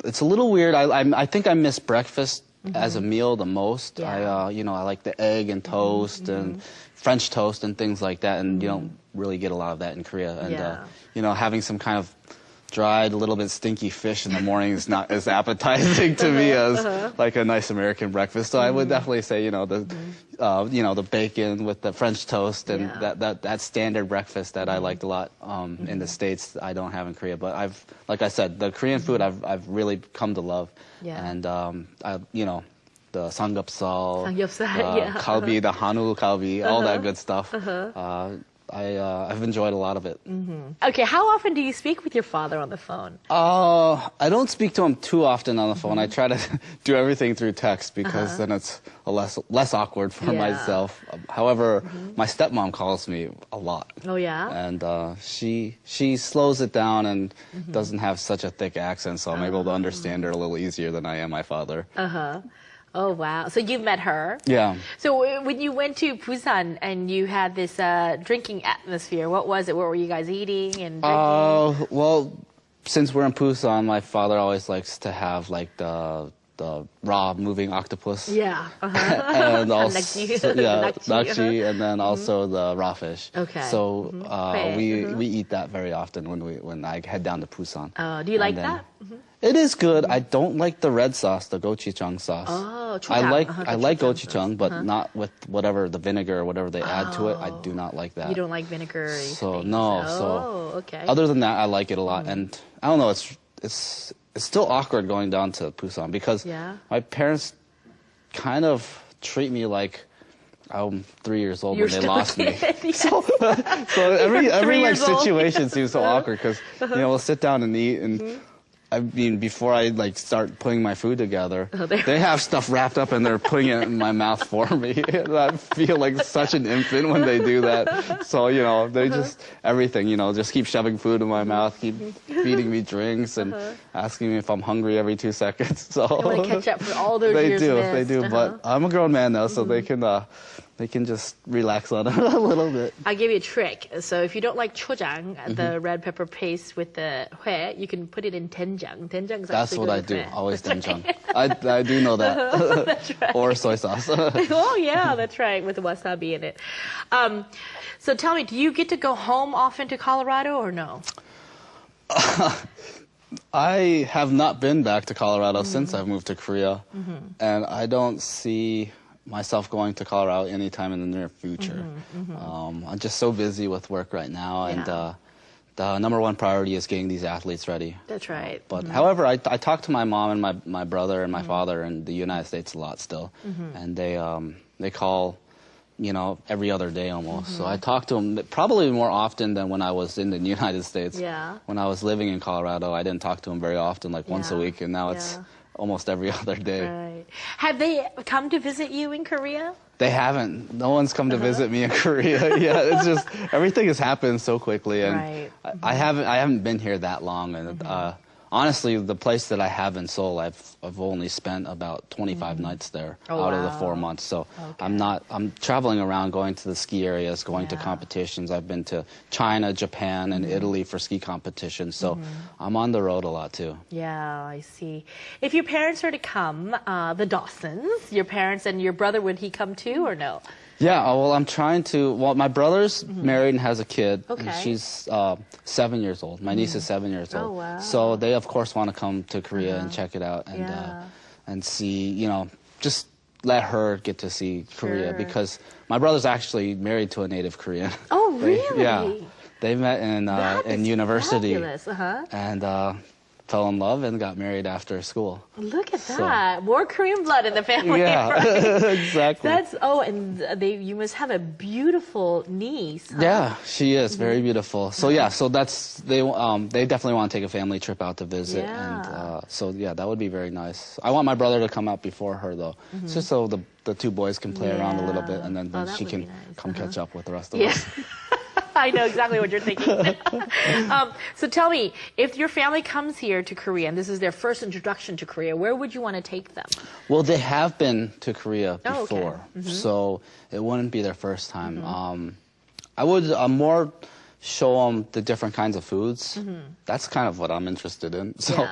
it's a little weird. I think I miss breakfast as a meal the most. Yeah. I like the egg and toast and French toast and things like that, and you don't really get a lot of that in Korea. And having some kind of dried, a little bit stinky fish in the morning is not as appetizing to me as like a nice American breakfast. So I would definitely say, the bacon with the French toast and that standard breakfast that I liked a lot in the States. I don't have in Korea, but like I said, the Korean food I've really come to love. Yeah. And the samgyeopsal, kalbi, the Hanu kalbi, all that good stuff. I've enjoyed a lot of it. Okay, how often do you speak with your father on the phone? I don't speak to him too often on the phone. I try to do everything through text because then it's less awkward for myself. However, my stepmom calls me a lot. Oh, yeah? And she slows it down and doesn't have such a thick accent, so I'm able to understand her a little easier than I am my father. Oh, wow. So you met her? Yeah. So when you went to Busan and you had this drinking atmosphere, what was it? What were you guys eating and drinking? Well, since we're in Busan, my father always likes to have like the raw moving octopus. Yeah. And also, nakji, and then also the raw fish. Okay. So we eat that very often when I head down to Busan. Do you like that? It is good. I don't like the red sauce, the gochujang sauce. Oh, I like gochujang, but not with whatever the vinegar or whatever they add to it. I do not like that. You don't like vinegar? So no. Okay. Other than that, I like it a lot, and I don't know. It's still awkward going down to Busan because my parents kind of treat me like I'm 3 years old when they lost me. So every like situation seems so awkward because we'll sit down and eat and. I mean, before I like start putting my food together, they have stuff wrapped up and they're putting it in my mouth for me. And I feel like such an infant when they do that. So, they just, everything, just keep shoving food in my mouth, keep feeding me drinks and asking me if I'm hungry every 2 seconds. So they want to catch up for all those years missed. They do. But I'm a grown man now, so they can just relax on it a little bit. I'll give you a trick. So if you don't like chojang, the red pepper paste with the hue, you can put it in doenjang. Doenjang is That's what I do. Always doenjang. I do know that. That's right. Or soy sauce. Oh, yeah, that's right, with the wasabi in it. So tell me, do you get to go home often to Colorado or no? I have not been back to Colorado since I've moved to Korea. And I don't see myself going to Colorado anytime in the near future. I'm just so busy with work right now, and the number one priority is getting these athletes ready. That's right. But however, I talk to my mom and my brother and my father in the United States a lot still, and they call, every other day almost. So I talk to them probably more often than when I was in the United States. Yeah. When I was living in Colorado, I didn't talk to them very often, like once a week, and now it's almost every other day. Right. Have they come to visit you in Korea? They haven't. No one's come to visit me in Korea. It's just everything has happened so quickly, and I haven't been here that long. And honestly, the place that I have in Seoul, I've only spent about 25 nights there out of the 4 months. So I'm traveling around, going to the ski areas, going to competitions. I've been to China, Japan, and Italy for ski competitions. So I'm on the road a lot too. Yeah, I see. If your parents were to come, the Dawsons, your parents and your brother, would he come too or no? Yeah, well, I'm trying to. Well, my brother's married and has a kid. Okay. And she's 7 years old. My niece is 7 years old. Oh, wow. So they, of course, want to come to Korea and check it out and see, just let her get to see Korea because my brother's actually married to a native Korean. Oh, really? Yeah. They met in university. Fabulous. And fell in love and got married after school. Look at that. More Korean blood in the family. Yeah, right? exactly. And you must have a beautiful niece. Huh? Yeah, she is very beautiful. So so that's they definitely want to take a family trip out to visit, and that would be very nice. I want my brother to come out before her though, just so the two boys can play around a little bit, and then she can come catch up with the rest of us. I know exactly what you're thinking. So tell me, if your family comes here to Korea, and this is their first introduction to Korea, where would you want to take them? Well, they have been to Korea before, so it wouldn't be their first time. I would more show them the different kinds of foods. That's kind of what I'm interested in. So,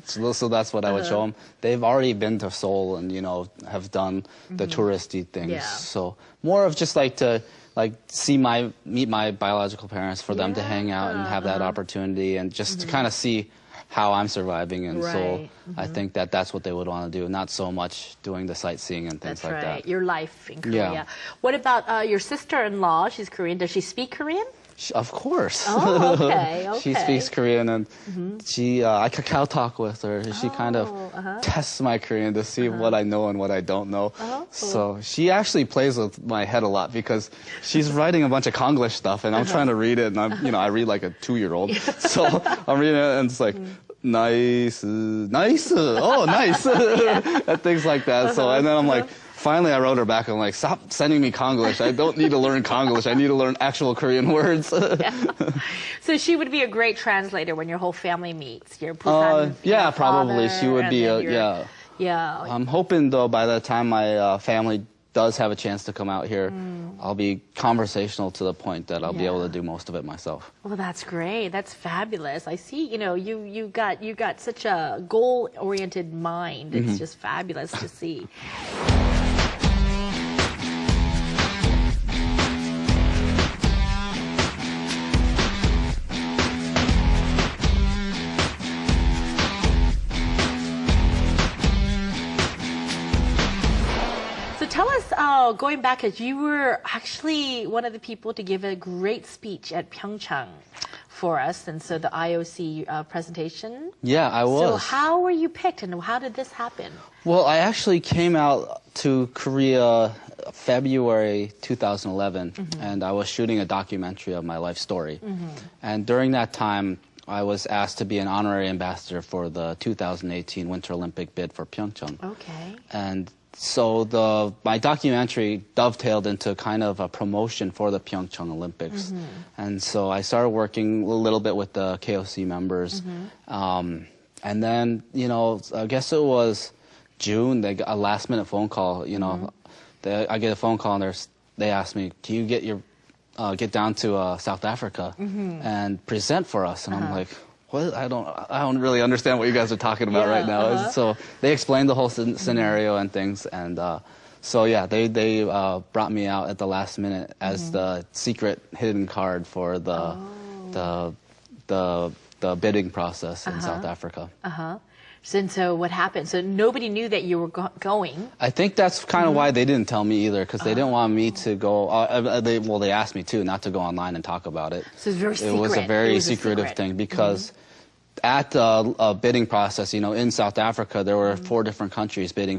so that's what I would show them. They've already been to Seoul and, you know, have done the touristy things. Yeah. So more of just like to meet my biological parents, for them to hang out and have that opportunity, and just to kind of see how I'm surviving in Seoul. I think that's what they would want to do, not so much doing the sightseeing and things That's like right. that. Your life in Korea. Yeah. What about your sister-in-law? She's Korean. Does she speak Korean? Of course. Oh, okay, She speaks Korean, and I Kakao talk with her. She kind of tests my Korean to see what I know and what I don't know. So she actually plays with my head a lot, because she's writing a bunch of Konglish stuff, and I'm trying to read it, and I read like a 2-year-old. So I'm reading it, and it's like, nice, oh, nice, and things like that. So, and then I'm like, finally, I wrote her back. I'm like, stop sending me Konglish. I don't need to learn Konglish. I need to learn actual Korean words. So she would be a great translator when your whole family meets. Your Busan, yeah, your probably. father, She would be Yeah. I'm hoping, though, by the time my family does have a chance to come out here, I'll be conversational to the point that I'll be able to do most of it myself. Well, that's great. That's fabulous. I see, you know, you got such a goal-oriented mind. It's just fabulous to see. Tell us, going back, as you were actually one of the people to give a great speech at Pyeongchang for us, and so the IOC presentation. Yeah, I was. So how were you picked, and how did this happen? Well, I actually came out to Korea February 2011, and I was shooting a documentary of my life story. And during that time, I was asked to be an honorary ambassador for the 2018 Winter Olympic bid for Pyeongchang. Okay. And so my documentary dovetailed into kind of a promotion for the Pyeongchang Olympics. And so I started working a little bit with the KOC members. And then, you know, I guess it was June, they got a last minute phone call, you know. I get a phone call, and they asked me, can you get down to South Africa and present for us? And I'm like, what? I don't really understand what you guys are talking about right now. So they explained the whole scenario and things, and so yeah, they brought me out at the last minute as the secret hidden card for the bidding process in South Africa. So what happened? So nobody knew that you were going. I think that's kind of why they didn't tell me either, because they didn't want me to go. They asked me too not to go online and talk about it. So it's very secret. It was a very secretive thing, because at the bidding process, you know, in South Africa, there were 4 different countries bidding